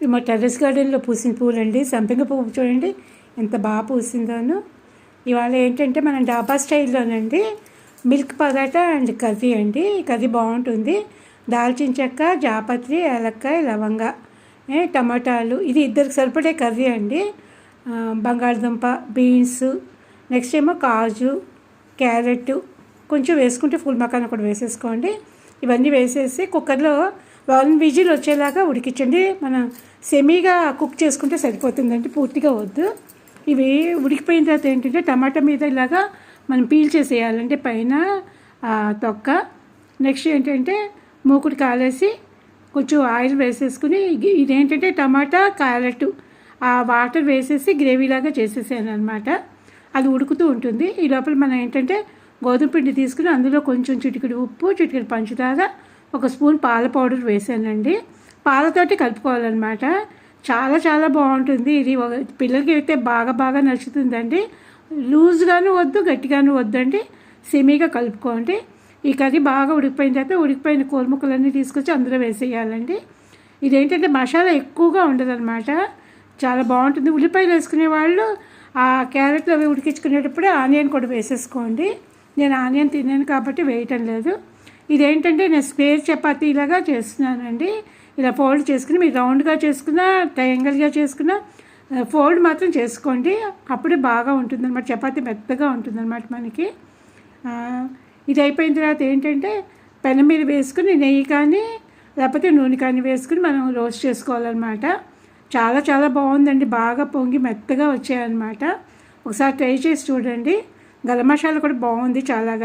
మా టెర్రస్ గార్డెన్లో పూసిన పూలండి. సంపెంగ పువ్వు చూడండి ఎంత బాగా పూసిందోను. ఇవాళ ఏంటంటే మనం డాబా స్టైల్లోనండి మిల్క్ పరాటా అండ్ కర్రీ అండి. కర్రీ బాగుంటుంది. దాల్చిన చెక్క, జాపత్రి, ఏలక్కాయ, లవంగ, టమాటాలు, ఇది ఇద్దరికి సరిపడే కర్రీ అండి. బంగాళదుంప, బీన్స్, నెక్స్ట్ ఏమో కాజు, క్యారెట్ కొంచెం వేసుకుంటే ఫుల్ మకానా కూడా వేసేసుకోండి. ఇవన్నీ వేసేసి కుక్కర్లో 1 విజిల్ వచ్చేలాగా ఉడికించండి. మనం సెమీగా కుక్ చేసుకుంటే సరిపోతుందండి, పూర్తిగా వద్దు. ఇవి ఉడికిపోయిన తర్వాత ఏంటంటే టమాటా మీద ఇలాగా మనం పీల్ చేసేయాలంటే పైన తొక్క. నెక్స్ట్ ఏంటంటే మూకుడు కాలేసి కొంచెం ఆయిల్ వేసేసుకుని ఇదేంటంటే టమాటా, క్యారెట్ ఆ వాటర్ వేసేసి గ్రేవీలాగా చేసేసాను అనమాట. అది ఉడుకుతూ ఉంటుంది. ఈ లోపల మనం ఏంటంటే గోధుమ పిండి తీసుకుని అందులో కొంచెం చిటికెడు ఉప్పు, చిటికెడు పంచదార, 1 స్పూన్ పాల పౌడర్ వేసానండి. పాలతోటి కలుపుకోవాలన్నమాట. చాలా చాలా బాగుంటుంది ఇది. పిల్లలకి అయితే బాగా నచ్చుతుందండి. లూజ్గాను వద్దు, గట్టిగాను వద్దండి, సెమీగా కలుపుకోండి. ఈ కర్రీ బాగా ఉడికిపోయిన తర్వాత ఉడికిపోయిన కూర ముక్కలన్నీ తీసుకొచ్చి అందులో వేసేయాలండి. ఇదేంటంటే మసాలా ఎక్కువగా ఉండదన్నమాట, చాలా బాగుంటుంది. ఉల్లిపాయలు వేసుకునే వాళ్ళు ఆ క్యారెట్లు అవి ఉడికించుకునేటప్పుడే ఆనియన్ కూడా వేసేసుకోండి. నేను ఆనియన్ తిన్నాను కాబట్టి వేయటం లేదు. ఇదేంటంటే నేను స్క్వేర్ చపాతీలాగా చేస్తున్నానండి. ఇలా ఫోల్డ్ చేసుకుని మీరు రౌండ్గా చేసుకున్నా, ట్రయాంగిల్గా చేసుకున్నా ఫోల్డ్ మాత్రం చేసుకోండి. అప్పుడే బాగా ఉంటుందన్నమాట. చపాతీ మెత్తగా ఉంటుందన్నమాట మనకి. ఇది అయిపోయిన తర్వాత ఏంటంటే పెనం మీద వేసుకుని నెయ్యి కానీ లేకపోతే నూనె కానీ వేసుకుని మనం రోస్ట్ చేసుకోవాలన్నమాట. చాలా చాలా బాగుందండి. బాగా పొంగి మెత్తగా వచ్చాయన్నమాట. ఒకసారి ట్రై చేసి చూడండి. గరం మసాలా కూడా బాగుంది చాలాగా.